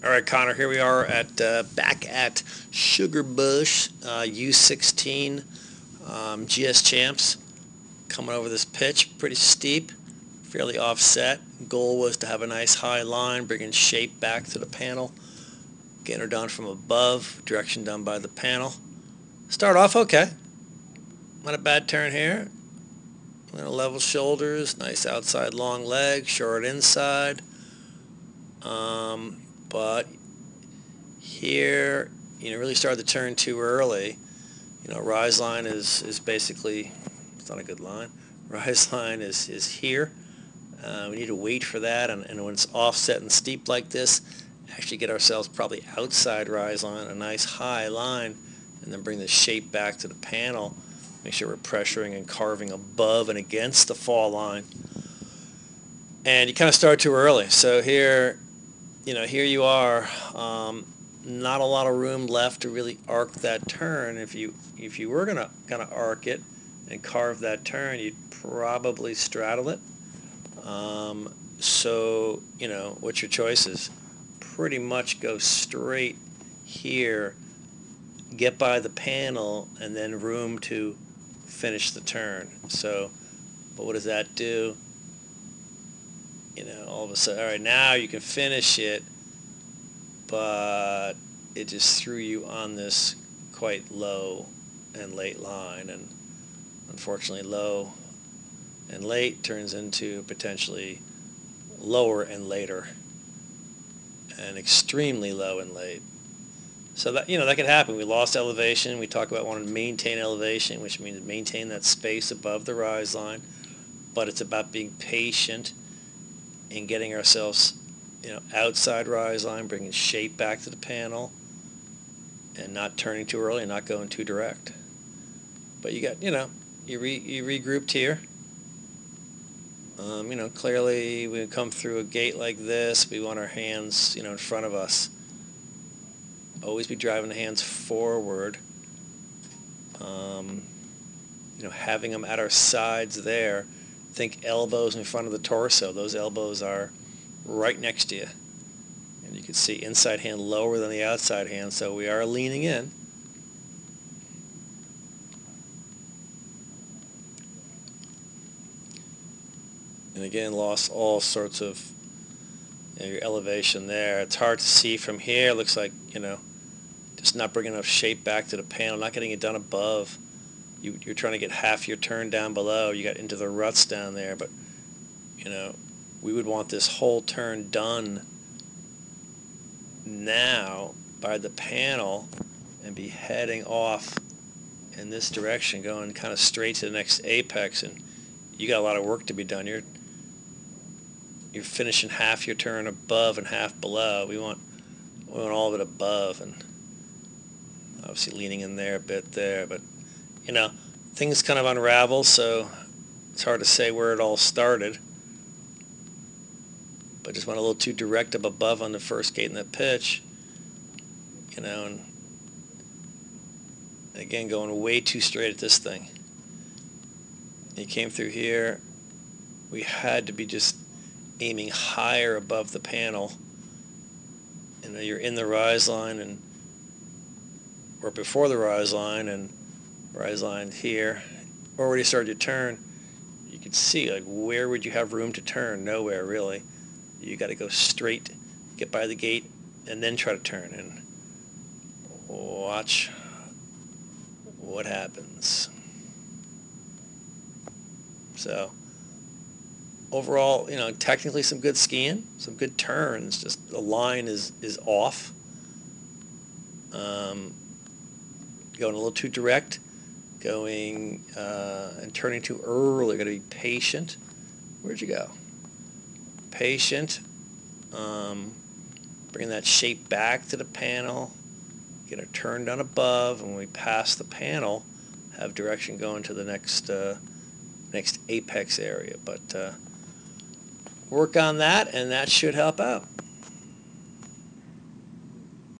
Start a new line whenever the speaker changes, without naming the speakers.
All right, Connor, here we are at back at Sugar Bush U16 GS Champs. Coming over this pitch, pretty steep, fairly offset. Goal was to have a nice high line, bringing shape back to the panel, getting her done from above, direction done by the panel. Start off okay. Not a bad turn here. Level shoulders, nice outside long leg, short inside. But here, really started the turn too early. Rise line is basically, it's not a good line. Rise line is here. We need to wait for that, and when it's offset and steep like this, actually get ourselves probably outside rise line, a nice high line, and then bring the shape back to the panel. Make sure we're pressuring and carving above and against the fall line. And you kind of start too early. So here, here you are. Not a lot of room left to really arc that turn. If you were gonna kind of arc it and carve that turn, you'd probably straddle it. So what's your choices? Pretty much go straight here, get by the panel, and then room to finish the turn. So, but what does that do? All of a sudden, all right, now you can finish it, but it just threw you on this quite low and late line, and unfortunately low and late turns into potentially lower and later, and extremely low and late. So that that could happen. We lost elevation. We talk about wanting to maintain elevation, which means maintain that space above the rise line, but it's about being patient and getting ourselves outside rise line, bringing shape back to the panel, and not turning too early and not going too direct. But you got, you regrouped here. Clearly we come through a gate like this, we want our hands, in front of us. Always be driving the hands forward. Having them at our sides there. Think elbows in front of the torso. Those elbows are right next to you. And you can see inside hand lower than the outside hand, so we are leaning in. And again, lost all sorts of your elevation there. It's hard to see from here. It looks like, just not bringing enough shape back to the panel, not getting it done above. You're trying to get half your turn down below. You got into the ruts down there, but, we would want this whole turn done now by the panel and be heading off in this direction, going kind of straight to the next apex, and you got a lot of work to be done. You're finishing half your turn above and half below. We want all of it above, and obviously leaning in there a bit there, but things kind of unravel, so it's hard to say where it all started. But just went a little too direct up above on the first gate in that pitch, and again going way too straight at this thing. He came through here. We had to be just aiming higher above the panel. You're in the rise line or before the rise line, and rise line here. Already started your turn. You can see, like, where would you have room to turn? Nowhere really. You got to go straight, get by the gate, and then try to turn, and watch what happens. So overall, technically some good skiing, some good turns. Just the line is off. Going a little too direct, going and turning too early. Got to be patient. Where'd you go? Patient. Bringing that shape back to the panel. Get it turned on above, and when we pass the panel, have direction going to the next apex area. But work on that, and that should help out.